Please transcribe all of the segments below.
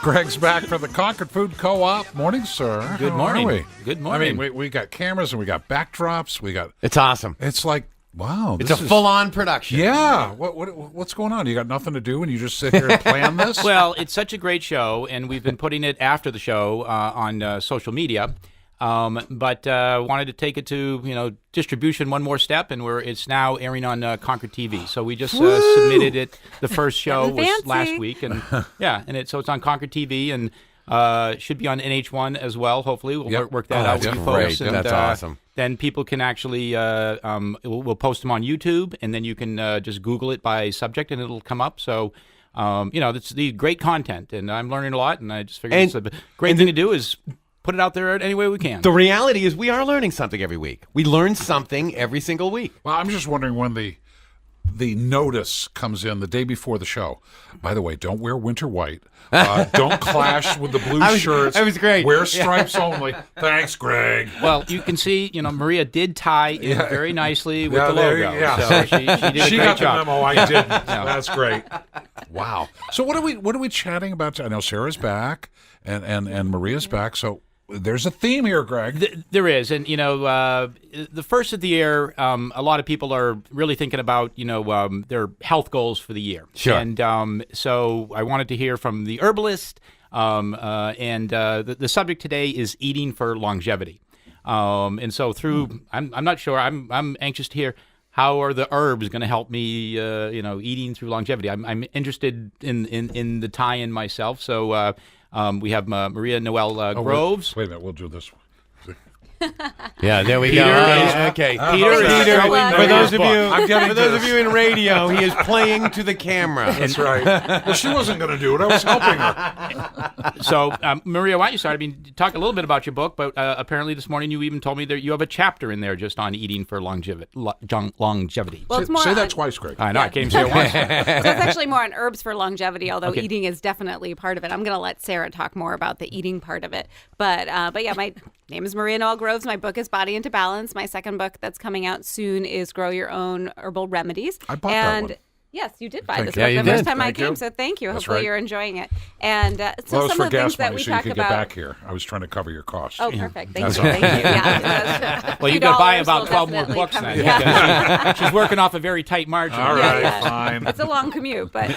Greg's back for the Concord Food Co-op. Morning, sir. Good morning. How are we? Good morning. I mean, we got cameras and we got backdrops. It's awesome. It's like, wow. It's a full-on production. Yeah. What's going on? You got nothing to do and you just sit here and plan this? Well, it's such a great show, and we've been putting it after the show on social media. But wanted to take it to distribution one more step, and it's now airing on Concord TV. So we just submitted it. The first show was last week, and so it's on Concord TV, and should be on NH1 as well. Hopefully, we'll work that out with you folks. And, that's awesome. Then people can actually we'll post them on YouTube, and then you can just Google it by subject, and it'll come up. So. It's the great content, and I'm learning a lot, and I just figured it's a great thing to do is put it out there any way we can. The reality is we are learning something every week. We learn something every single week. Well, I'm just wondering when the notice comes in the day before the show. By the way, don't wear winter white. Don't clash with the blue shirts. That was great. Wear stripes only. Thanks, Greg. Well, you can see, Maria did tie in very nicely with the logo. Yeah. So she did a She great got job. the memo. I didn't. That's great. Wow. So what are we chatting about? I know Sarah's back and Maria's back. So there's a theme here, Greg. There is, and the first of the year, a lot of people are really thinking about their health goals for the year. Sure. And so I wanted to hear from the herbalist, and the subject today is eating for longevity. And so I'm not sure. I'm anxious to hear how are the herbs going to help me, eating through longevity. I'm interested in the tie-in myself. So. We have Maria Noel Groves. Wait a minute, we'll do this one. Yeah, there we Peter go. is- Okay, Peter, for those of getting you in radio, he is playing to the camera. That's right. Well, she wasn't going to do it. I was helping her. So, Maria, why don't you start? I mean, talk a little bit about your book, but apparently this morning you even told me that you have a chapter in there just on eating for longevity. Well, it's more say that on- twice, Greg. I know, I can't even say it once. So it's actually more on herbs for longevity, although eating is definitely part of it. I'm going to let Sara talk more about the eating part of it. But yeah, my name is Maria Noel Groves. My book is Body into Balance. My second book that's coming out soon is Grow Your Own Herbal Remedies. I bought that one. Yes, you did buy Thank this you. book Yeah, the you first did. time I Thank came, you. so thank you. That's Hopefully right. you're enjoying it. And Well, so it was some for of the gas things that money we so you talk could about. get back here. I was trying to cover your costs. Oh, perfect. Thank That's you. all. Thank you. Yeah, Well, you've got to buy about $2 12 more will books definitely then. come- Yeah. She's working off a very tight margin. All right, Yeah. fine. It's a long commute, but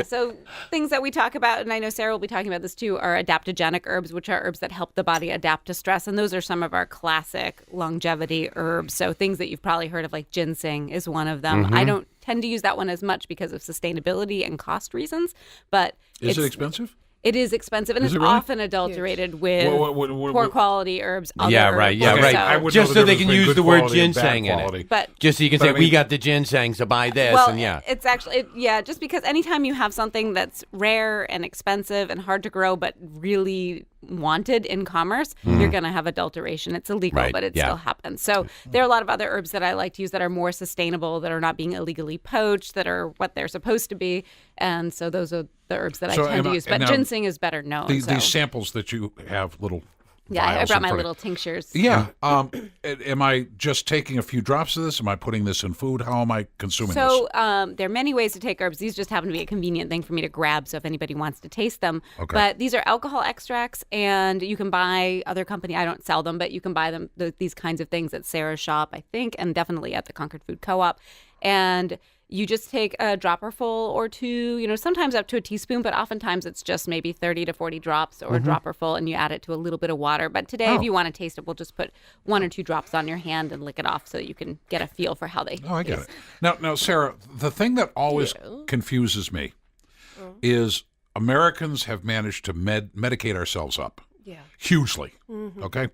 so things that we talk about, and I know Sara will be talking about this too, are adaptogenic herbs, which are herbs that help the body adapt to stress, and those are some of our classic longevity herbs. So things that you've probably heard of, like ginseng, is one of them. I don't tend to use that one as much because of sustainability and cost reasons, but Is it expensive? It is expensive, and Is it's it really? often adulterated with What- poor quality herbs. Other Yeah, right. herbs. Yeah, Okay, right. I would Just know so they the can difference use between the good word quality and bad ginseng in it. quality. But Just so you can But say, I mean- we got the ginseng, so buy this, well, and yeah. it's actually just because anytime you have something that's rare and expensive and hard to grow, but really wanted in commerce, you're going to have adulteration. It's illegal, Right, but it yeah. still happens. So there are a lot of other herbs that I like to use that are more sustainable, that are not being illegally poached, that are what they're supposed to be. And so those are the herbs that So I tend am to I- use. But now, ginseng is better known. These samples that you have, little yeah, I vials brought in my front of- little tinctures. Yeah. Am I just taking a few drops of this? Am I putting this in food? How am I consuming So this? there are many ways to take herbs. These just happen to be a convenient thing for me to grab, so if anybody wants to taste them. Okay. But these are alcohol extracts, and you can buy other company. I don't sell them, but you can buy them. These kinds of things at Sara's shop, I think, and definitely at the Concord Food Co-op. And you just take a dropper full or two, sometimes up to a teaspoon, but oftentimes it's just maybe 30 to 40 drops or a dropper full, and you add it to a little bit of water. But today, if you want to taste it, we'll just put 1 or 2 drops on your hand and lick it off so you can get a feel for how they Oh, I get taste. it. Now, Sarah, the thing that always confuses me is Americans have managed to medicate ourselves up hugely. Okay?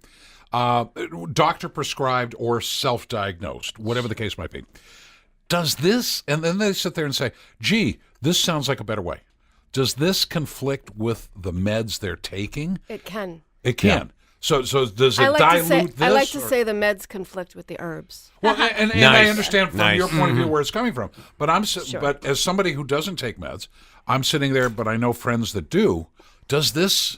Doctor prescribed or self-diagnosed, whatever the case might be. Does this, and then they sit there and say, gee, this sounds like a better way. Does this conflict with the meds they're taking? It can. It can. So does it I like dilute this? I like to or- say the meds conflict with the herbs. Well, and I Nice. understand from Nice. your point of view where it's coming from. But Sure. but as somebody who doesn't take meds, I'm sitting there, but I know friends that do. Does this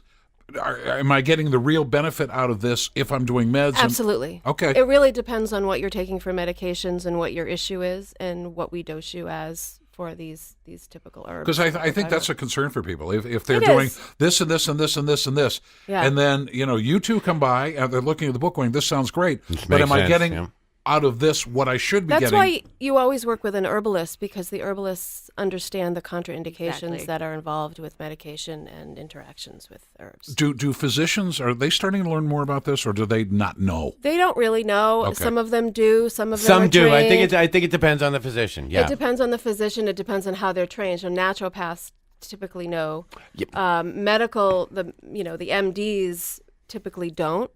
am I getting the real benefit out of this if I'm doing meds? Absolutely. Okay. It really depends on what you're taking for medications and what your issue is and what we dose you as for these typical herbs. Because I think that's a concern for people. If they're It doing is. this and this and this and this and this, Yeah. and then, you two come by and they're looking at the book going, this sounds great, but makes am I sense, getting yeah. out of this what I should be That's getting? why you always work with an herbalist, because the herbalists understand the contraindications Exactly. that are involved with medication and interactions with herbs. Do physicians, are they starting to learn more about this, or do they not know? They don't really know. Okay. Some of them do. Some of them Some are do. I think trained. it depends on the physician. Yeah. It depends on the physician. It depends on how they're trained. So naturopaths typically know. Yep. Medical, the MDs typically don't.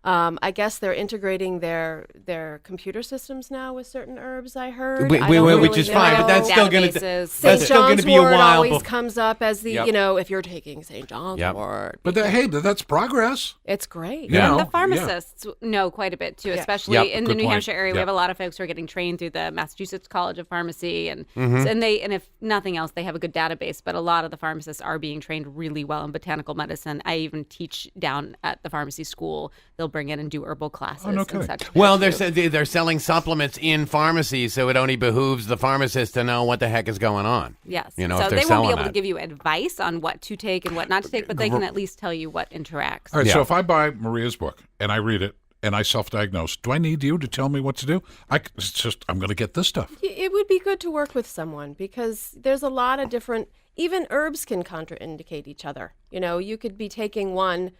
I guess they're integrating their computer systems now with certain herbs. I heard, I don't which really is fine, but know. that's still going to Databases. St. still going John's to be a wort while. always before- comes up as the Yep. if you're taking St. John's Yep. wort, But hey, that's progress. it's great. You And know, the pharmacists know quite a bit too, Yeah. especially Yep, in the good New point. Hampshire area. We Yep. have a lot of folks who are getting trained through the Massachusetts College of Pharmacy, and Mm-hmm. and if nothing else, they have a good database. But a lot of the pharmacists are being trained really well in botanical medicine. I even teach down at the pharmacy school. They'll bring in and do herbal classes. no and kidding. such Well, there, they're too. they're selling supplements in pharmacies, so it only behooves the pharmacist to know what the heck is going on. Yes. You know, so if they're they won't selling be able that. to give you advice on what to take and what not to take, but they can at least tell you what interacts. All right, so Yeah. if I buy Maria's book and I read it and I self-diagnose, do I need you to tell me what to do? It's just, I'm going to get this stuff. It would be good to work with someone, because there's a lot of different. Even herbs can contraindicate each other. You could be taking one,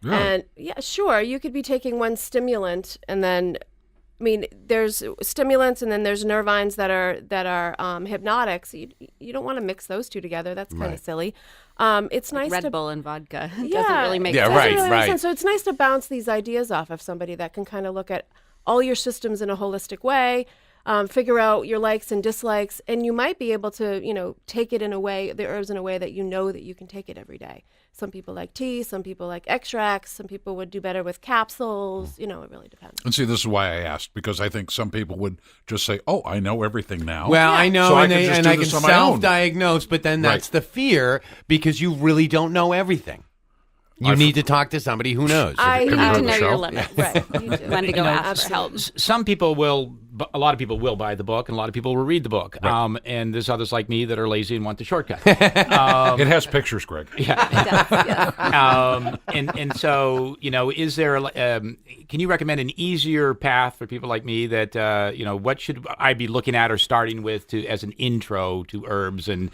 Really? and sure, you could be taking one stimulant, and then. There's stimulants and then there's nervines that are hypnotics. You don't want to mix those two together. That's kind of silly. It's nice Red to Bull and vodka doesn't Yeah. really make Yeah, sense. right, doesn't really make right. sense. So it's nice to bounce these ideas off of somebody that can kind of look at all your systems in a holistic way, figure out your likes and dislikes, and you might be able to, take it in a way, the herbs in a way that that you can take it every day. Some people like tea, some people like extracts, some people would do better with capsules. It really depends. And see, this is why I asked, because I think some people would just say, oh, I know everything now. Well, I know, So I and, can just do I can this on my own. self-diagnose, but then that's Right. the fear, because you really don't know everything. You need to talk to somebody who knows. I- You Have need heard to the know show? your limits. Right. You do. When to go ask for help. Some people will, a lot of people will buy the book, and a lot of people will read the book. And there's others like me that are lazy and want the shortcut. It has pictures, Greg. And so, is there, can you recommend an easier path for people like me that, what should I be looking at or starting with as an intro to herbs and,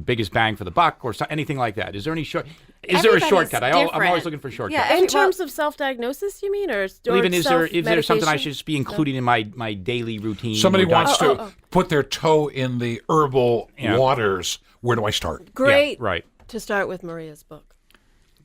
biggest bang for the buck or anything like that? Is there any Is there a Everybody's shortcut? I'm always different. looking for shortcuts. Yeah, In terms of self-diagnosis, you mean, or Even is there something I self-medication? should just be including in my daily routine? Somebody or diet? wants to put their toe in the herbal Yeah. waters. Where do I start? Great. Yeah, right. To start with Maria's book.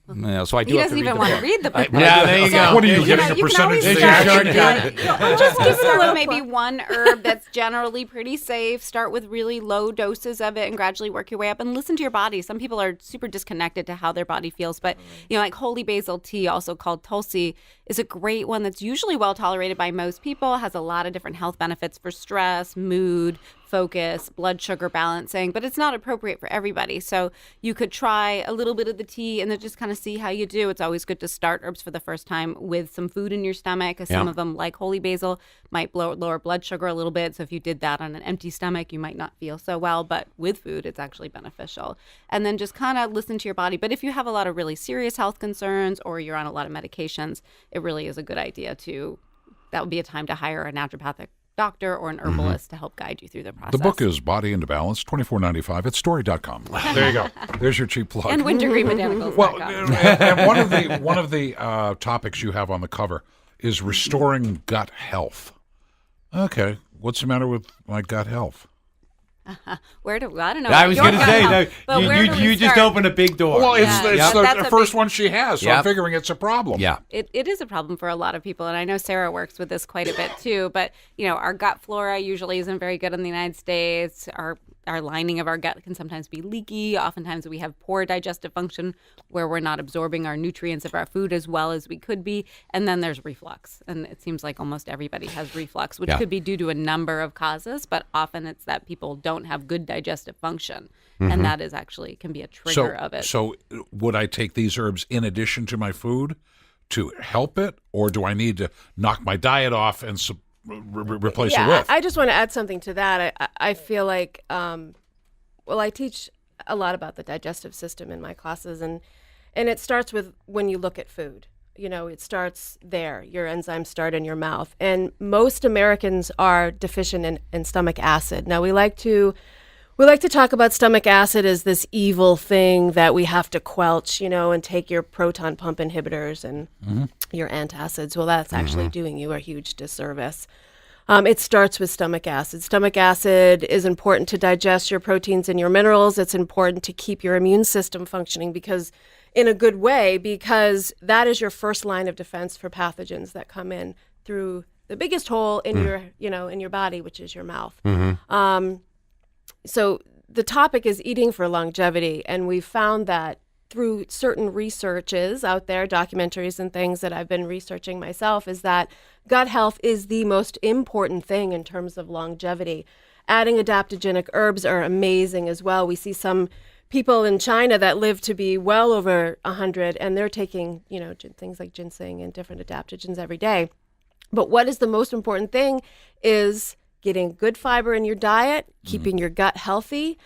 Well, so I do He have to doesn't read even the want to book. read the book. Yeah, there you go. What are you You getting know, a you can percentage? always of the start- action? Just give it a Start little with maybe one herb that's generally pretty safe. Start with really low doses of it and gradually work your way up and listen to your body. Some people are super disconnected to how their body feels, but like holy basil tea, also called tulsi, is a great one that's usually well tolerated by most people, has a lot of different health benefits for stress, mood, focus, blood sugar balancing, but it's not appropriate for everybody. So you could try a little bit of the tea and then just kind of see how you do. It's always good to start herbs for the first time with some food in your stomach, because some Yeah. of them, like holy basil, might lower blood sugar a little bit. So if you did that on an empty stomach, you might not feel so well, but with food, it's actually beneficial. And then just kind of listen to your body. But if you have a lot of really serious health concerns or you're on a lot of medications, it really is a good idea that would be a time to hire a naturopathic doctor or an herbalist to help guide you through the process. The book is Body into Balance, $24.95 at story.com. There you go. There's your cheap plug. and wintergreen botanicals. Well, and one of the topics you have on the cover is restoring gut health. Okay, what's the matter with my gut health? I don't know. I was your going to gut say, health, but where do we you just start? opened a big door. Well, it's Yeah, that's the a first big- one she has, so I'm Yep. figuring it's a problem. Yeah. It is a problem for a lot of people, and I know Sara works with this quite a bit too. But our gut flora usually isn't very good in the United States. Our our lining of our gut can sometimes be leaky. Oftentimes we have poor digestive function where we're not absorbing our nutrients of our food as well as we could be. And then there's reflux. And it seems like almost everybody has reflux, which could be due to a number of causes, but often it's that people don't have good digestive function. And that is actually can be a trigger of it. So would I take these herbs in addition to my food to help it, or do I need to knock my diet off and replace it with? I just want to add something to that. I feel like, I teach a lot about the digestive system in my classes, and it starts with when you look at food. It starts there. Your enzymes start in your mouth. And most Americans are deficient in stomach acid. Now, we like to talk about stomach acid as this evil thing that we have to quelch, and take your proton pump inhibitors and your antacids. Well, that's actually doing you a huge disservice. It starts with stomach acid. Stomach acid is important to digest your proteins and your minerals. It's important to keep your immune system functioning in a good way, because that is your first line of defense for pathogens that come in through the biggest hole in your body, which is your mouth. So the topic is eating for longevity, and we've found that through certain researches out there, documentaries and things that I've been researching myself, is that gut health is the most important thing in terms of longevity. Adding adaptogenic herbs are amazing as well. We see some people in China that live to be well over 100, and they're taking, things like ginseng and different adaptogens every day. But what is the most important thing is getting good fiber in your diet, keeping your gut healthy.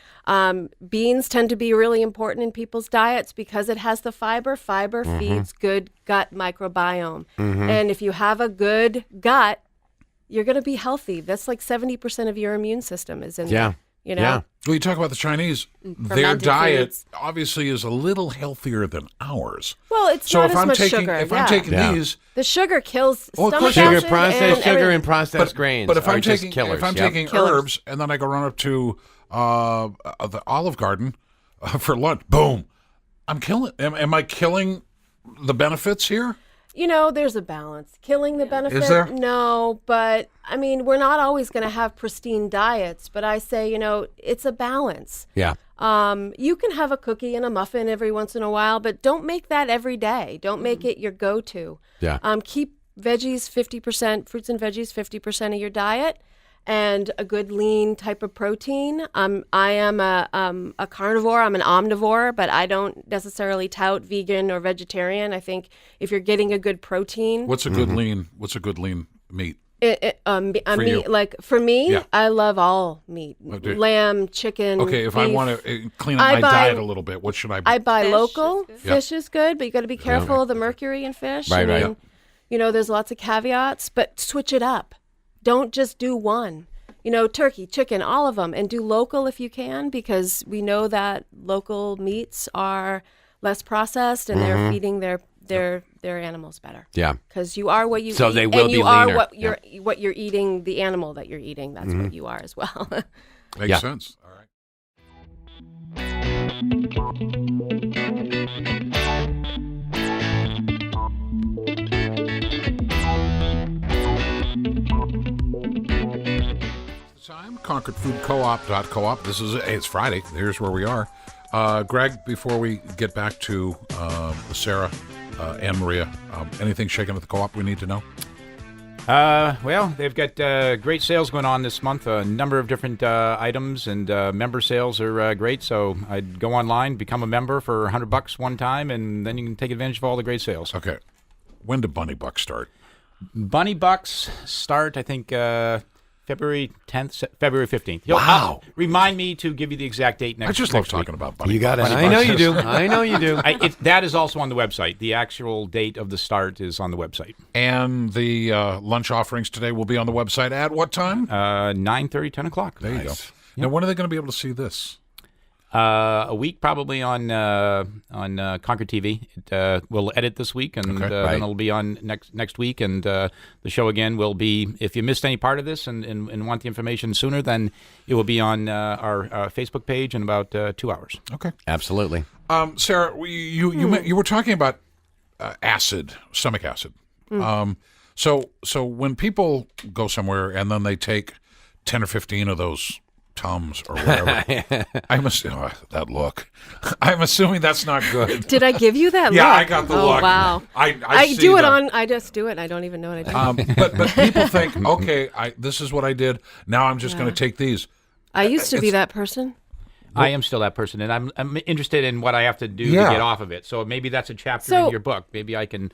Beans tend to be really important in people's diets because it has the fiber. Fiber feeds good gut microbiome. And if you have a good gut, you're going to be healthy. That's like 70% of your immune system is in there. Well, you talk about the Chinese, their diet obviously is a little healthier than ours. Well, it's not as much sugar. If I'm taking these, the suger kills stomach sugar, acid processed sugar, everything. and processed grains. But if I'm just taking killers. taking herbs and then I go run up to the Olive Garden for lunch, boom, I'm killing. Am I killing the benefits here? There's a balance. Killing the benefit? Is there? No, but we're not always going to have pristine diets. But I say, it's a balance. Yeah. You can have a cookie and a muffin every once in a while, but don't make that every day. Don't make it your go-to. Yeah. Keep veggies 50%, fruits and veggies 50% of your diet, and a good lean type of protein. I am a carnivore. I'm an omnivore, but I don't necessarily tout vegan or vegetarian. I think if you're getting a good protein, What's a good lean meat? For me, Yeah. I love all meat: Okay. lamb, chicken. Okay, if beef. I want to clean up my diet a little bit, what should I buy? I buy Fish local. is good. Fish is good, but you got to be careful of the mercury in fish. Right, right. There's lots of caveats, but switch it up. Don't just do one. Turkey, chicken, all of them, and do local if you can, because we know that local meats are less processed and they're feeding their animals better. Yeah. Because you are what you So eat, they will and be you are leaner. what you're eating, the animal that you're eating. That's what you are as well. Makes sense. All right. Time, Concord Food Co-op. This is it's Friday. Here's where we are. Greg, before we get back to Sara and Maria, anything shaking at the co-op we need to know? Well, they've got great sales going on this month. A number of different items, and member sales are great. So I'd go online, become a member for $100 one time, and then you can take advantage of all the great sales. Okay. When do Bunny Bucks start? Bunny Bucks start, I think, February 10th, February 15th. Wow. Remind me to give you the exact date next I just next love talking week. about Bunny You got it. Bucks. I know you do. I know you do. That is also on the website. The actual date of the start is on the website. And the lunch offerings today will be on the website at what time? 9:30, 10 o'clock. There you go. Now, when are they going to be able to see this? A week probably on Concord TV. We'll edit this week, and then it'll be on next week. And the show again will be. If you missed any part of this and want the information sooner, then it will be on our Facebook page in about 2 hours. Okay. Absolutely. Sara, you were talking about acid, stomach acid. So when people go somewhere and then they take 10 or 15 of those Tums or whatever. That look. I'm assuming that's not good. Did I give you that? Yeah, look? I got the oh, look. Wow. I do it them. on. I just do it. And I don't even know what I do. But people think, okay, this is what I did. Now I'm just going to take these. I used to be that person. I am still that person, and I'm interested in what I have to do to get off of it. So maybe that's a chapter in your book. Maybe I can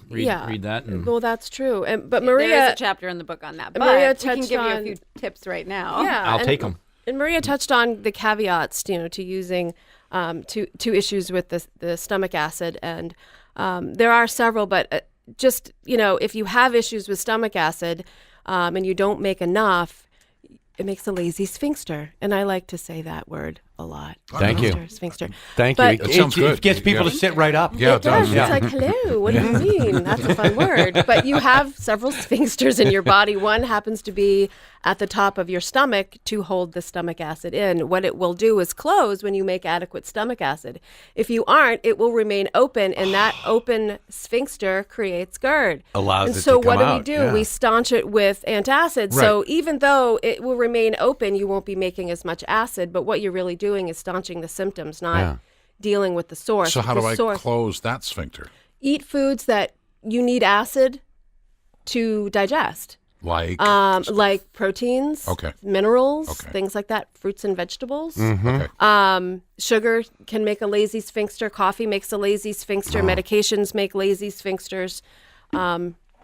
read that. And... Well, that's true. But Maria, there is a chapter in the book on that. But Maria we can give you a on, few tips right now. Yeah, I'll take them. And Maria touched on the caveats, to using two issues with the stomach acid, and there are several. But just if you have issues with stomach acid and you don't make enough, it makes a lazy sphincter, and I like to say that word a lot. Thank you. Sphincter. Thank But you. It sounds good. It gets people to sit right up. Yeah, It does. Yeah. It's like, hello, what do you mean? That's a fun word. But you have several sphincters in your body. One happens to be at the top of your stomach to hold the stomach acid in. What it will do is close when you make adequate stomach acid. If you aren't, it will remain open, and that open sphincter creates GERD. Allows and it so to come what out, do we do? yeah. We staunch it with antacid. So Right. even though it will remain open, you won't be making as much acid, but what you're really doing is staunching the symptoms, not dealing with the source. So how do The I source- close that sphincter? Eat foods that you need acid to digest, Like proteins, Okay. minerals, Okay. things like that, fruits and vegetables. okay. Sugar can make a lazy sphincter. Coffee makes a lazy sphincter. Medications make lazy sphincters.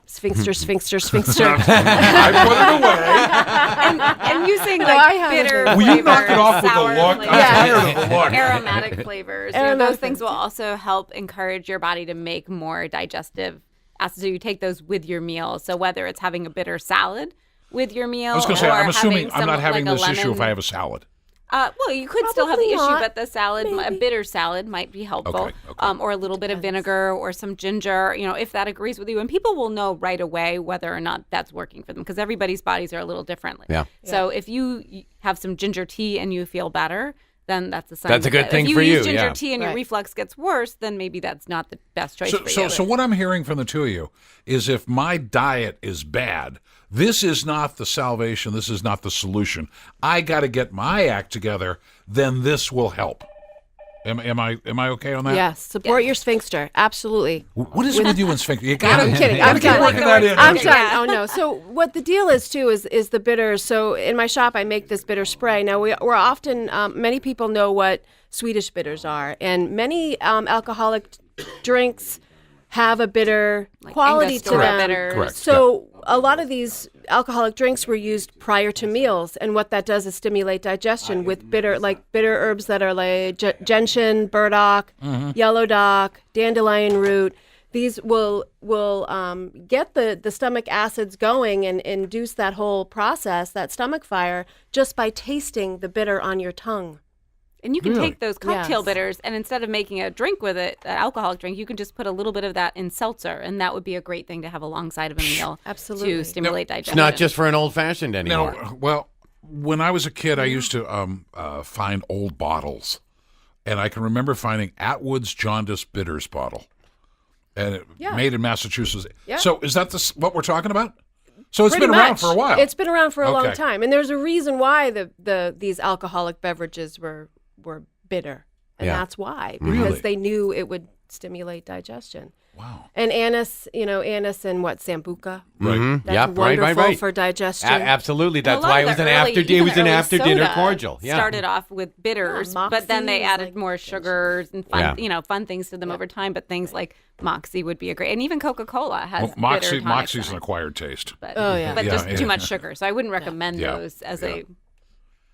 Sphincter. I put it away. And using I have it. bitter Will you knock it flavors, off with the sour look? I'm flavors, tired of the look. aromatic flavors. Those Aromatic things will also help encourage your body to make more digestive acid. So you take those with your meal. So whether it's having a bitter salad with your meal, I was going to say, or I'm assuming having I'm not having like this a issue if lemon- I have a salad. Well, you could still have the Probably issue, not. but the salad, a bitter salad might be helpful. Okay. Or a little bit of vinegar or some ginger, if that agrees with you. And people will know right away whether or not that's working for them, because everybody's bodies are a little differently. Yeah. So if you have some ginger tea and you feel better, then that's a sign. That's a good that- thing if for you you, use ginger yeah. tea and your Right. reflux gets worse, then maybe that's not the best choice for you. So what I'm hearing from the two of you is if my diet is bad, this is not the salvation. This is not the solution. I got to get my act together. Then this will help. Am I okay on that? Yes, support your sphincter. Absolutely. What is with you and sphincter? You got I'm kidding. I'm keep done. working that in. I'm Okay. sorry. Yeah. Oh no. So what the deal is too is the bitters. So in my shop, I make this bitter spray. Now we're often many people know what Swedish bitters are, and many alcoholic drinks have a bitter quality to Angostura them. bitters. Correct. So a lot of these alcoholic drinks were used prior to meals, and what that does is stimulate digestion with bitter herbs that are like gentian, burdock, yellow dock, dandelion root. These will get the stomach acids going and induce that whole process, that stomach fire, just by tasting the bitter on your tongue. And you can take those cocktail Yes. bitters, and instead of making a drink with it, an alcoholic drink, you can just put a little bit of that in seltzer, and that would be a great thing to have alongside of a meal. Absolutely. To stimulate It's digestion. not just for an old-fashioned anymore. Now, well, when I was a kid, I used to find old bottles, and I can remember finding Atwood's Jaundice Bitters bottle, and it made in Massachusetts. Yeah. So is that what we're talking about? So it's Pretty been around much. for a while. It's been around for a long Okay. time, and there's a reason why these alcoholic beverages were bitter, and Yeah. that's why, because Really? they knew it would stimulate digestion. Wow. And anise, anise and sambuca. Right. That's Yep, wonderful right. for digestion. Absolutely. And a That's lot why of it was the an early- after. It even was an early after dinner soda cordial. Yeah. Started off with bitters, Yeah, but then they Moxie is added like more sugars and fun, Yeah. fun things to them over time. But things like Moxie would be a great, and even Coca-Cola has Well, Moxie, bitter tonics Moxie's in an it. acquired taste. But, Oh, yeah. but Yeah, just yeah. too much sugar. So I wouldn't recommend Yeah. those as Yeah. a Right,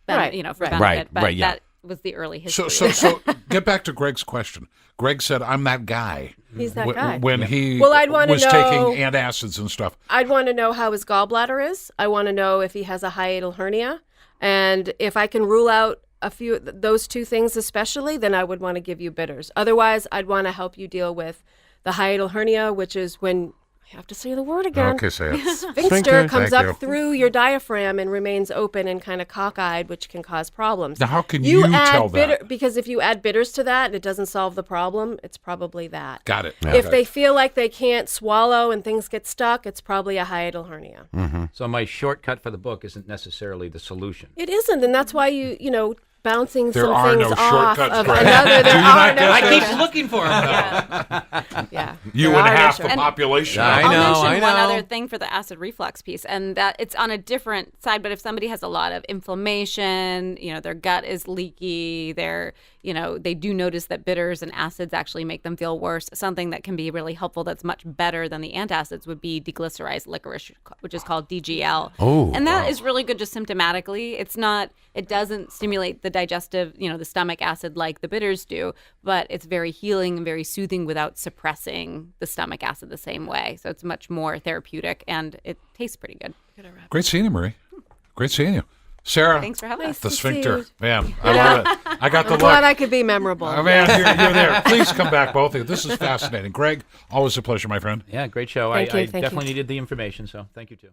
for right. benefit. Right, but right, yeah. that was the early history. So get back to Greg's question. Greg said, "I'm that guy." He's that guy. When he Well, I'd wanna was know- taking antacids and stuff. I'd want to know how his gallbladder is. I want to know if he has a hiatal hernia, and if I can rule out a few those two things especially, then I would want to give you bitters. Otherwise, I'd want to help you deal with the hiatal hernia, which is when I have to say the word again. Okay, say it. Sphincter comes Thank you. up through your diaphragm and remains open and kind of cockeyed, which can cause problems. Now, how can you tell that? Because if you add bitters to that and it doesn't solve the problem, it's probably that. Got it. If they feel like they can't swallow and things get stuck, it's probably a hiatal hernia. So my shortcut for the book isn't necessarily the solution. It isn't, and that's why you know, bouncing There some are things no off shortcuts, of Greg. another. There are no I keep shortcuts. looking for them. Yeah. You There and are no half the shortcuts. population. I I'll know, mention one I know. other thing for the acid reflux piece, and that it's on a different side. But if somebody has a lot of inflammation, you know, their gut is leaky, they do notice that bitters and acids actually make them feel worse. Something that can be really helpful that's much better than the antacids would be deglycerized licorice, which is called DGL. Oh, and that is really good just symptomatically. It doesn't stimulate the digestive, the stomach acid like the bitters do, but it's very healing and very soothing without suppressing the stomach acid the same way. So it's much more therapeutic and it tastes pretty good. Great seeing you, Marie. Great seeing you. Sarah, Thanks for having us. the to see sphincter. you. Man, I love it. I got the I'm glad look. I could be memorable. Oh, man, you're there. Please come back, both of you. This is fascinating. Greg, always a pleasure, my friend. Yeah, great show. Thank you, I thank definitely you. needed the information, so thank you too.